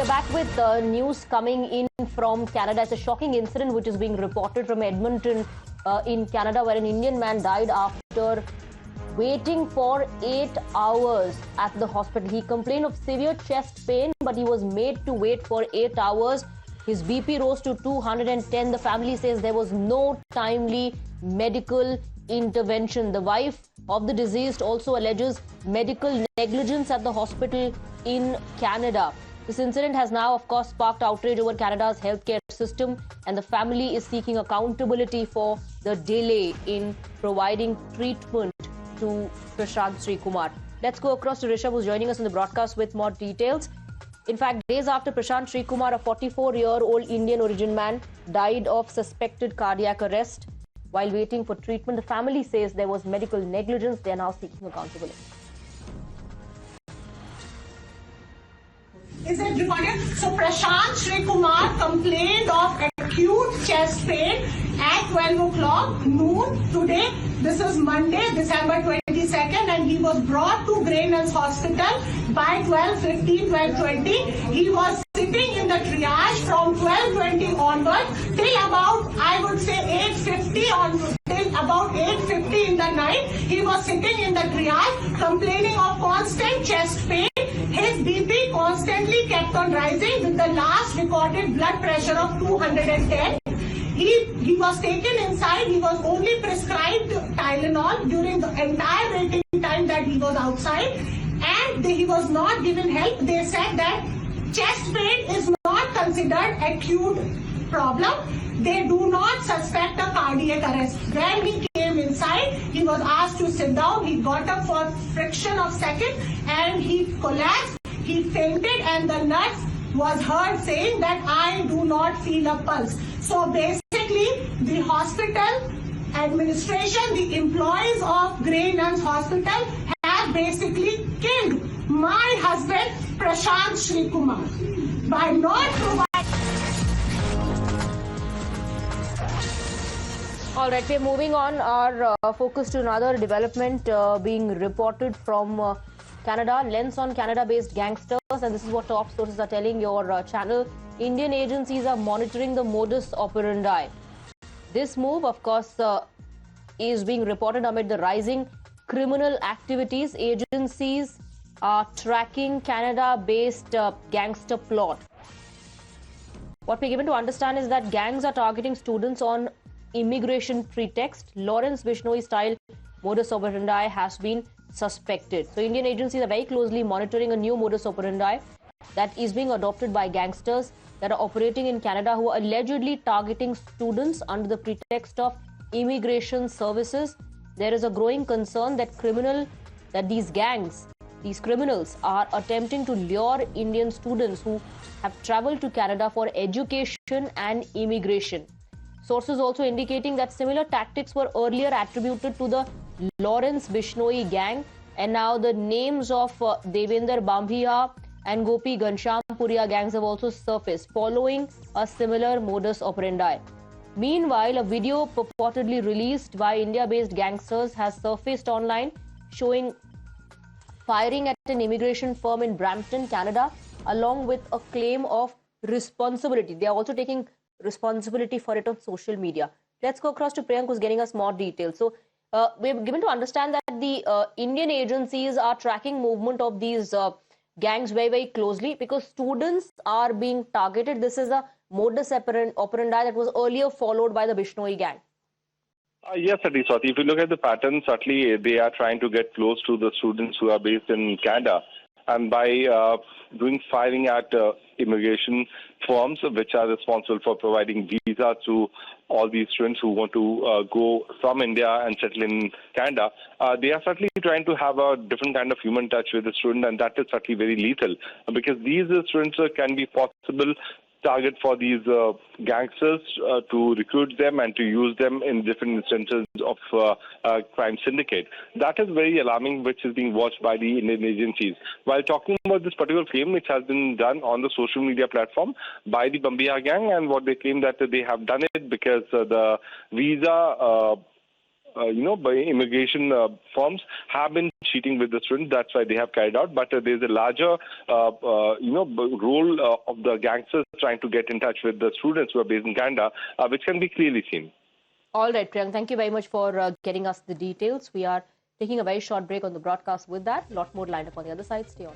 are back with news coming in from Canada. It's a shocking incident which is being reported from Edmonton in Canada, where an Indian man died after waiting for 8 hours at the hospital. He complained of severe chest pain, but he was made to wait for 8 hours. His BP rose to 210. The family says there was no timely medical intervention. The wife of the deceased also alleges medical negligence at the hospital in Canada. This incident has now, of course, sparked outrage over Canada's healthcare system, and the family is seeking accountability for the delay in providing treatment to Prashant Srikumar. Let's go across to Rishabh, who's joining us on the broadcast with more details. In fact, days after Prashant Srikumar, a 44-year-old Indian origin man, died of suspected cardiac arrest while waiting for treatment, the family says there was medical negligence. They are now seeking accountability. Is it recorded? So Prashant Srikumar complained of acute chest pain at 12 o'clock noon today. This is Monday, December 22nd, and he was brought to Gangsters Hospital by 12:15, 12:20. He was sitting in the triage from 12:20 onwards till about, I would say, 8:50 on till about 8:50 in the night. He was sitting in the triage complaining of constant chest pain. His BP constantly kept on rising with the last recorded blood pressure of 210. He was taken inside. He was only prescribed Tylenol during the entire waiting time that he was outside, and he was not given help. They said that chest pain is not considered acute problem. They do not suspect a cardiac arrest. When he came inside, he was asked to sit down. He got up for fraction of second and he collapsed. He fainted, and the nurse was heard saying that I do not feel a pulse. So basically, the hospital administration, the employees of Gangsters Hospital have basically killed my husband Prashant Srikumar by not providing. All right, we're moving on our focus to another development being reported from Canada. Lens on Canada-based gangsters, and this is what top sources are telling your channel. Indian agencies are monitoring the modus operandi. This move, of course, is being reported amid the rising criminal activities. Agencies are tracking Canada-based gangster plot. What we're given to understand is that gangs are targeting students on immigration pretext. Lawrence Bishnoi style modus operandi has been suspected. So Indian agencies are very closely monitoring a new modus operandi that is being adopted by gangsters that are operating in Canada, who are allegedly targeting students under the pretext of immigration services. There is a growing concern that these criminals are attempting to lure Indian students who have traveled to Canada for education and immigration. Sources also indicating that similar tactics were earlier attributed to the Lawrence Bishnoi gang, and now the names of Devinder Bambhiya and Gopi Ghanshyampuria gangs have also surfaced following a similar modus operandi. Meanwhile, a video purportedly released by India-based gangsters has surfaced online showing firing at an immigration firm in Brampton, Canada, along with a claim of responsibility. They are also taking responsibility for it on social media. Let's go across to Priyank, who's getting us more details. So we're given to understand that the Indian agencies are tracking movement of these gangs very, very closely because students are being targeted. This is a modus operandi that was earlier followed by the Bishnoi gang. Yes, Swati. If you look at the pattern, certainly they are trying to get close to the students who are based in Canada. And by doing firing at immigration firms which are responsible for providing visas to all these students who want to go from India and settle in Canada, they are certainly trying to have a different kind of human touch with the student, and that is certainly very lethal because these students can be possible target for these gangsters to recruit them and to use them in different instances of crime syndicate. That is very alarming, which is being watched by the Indian agencies. While talking about this particular claim, which has been done on the social media platform by the Bambhiya gang, and what they claim that they have done it because the visa by immigration firms have been cheating with the students. That's why they have carried out. But there's a larger, role of the gangsters trying to get in touch with the students who are based in Canada, which can be clearly seen. All right, Priyank, thank you very much for getting us the details. We are taking a very short break on the broadcast with that. A lot more lined up on the other side. Stay on.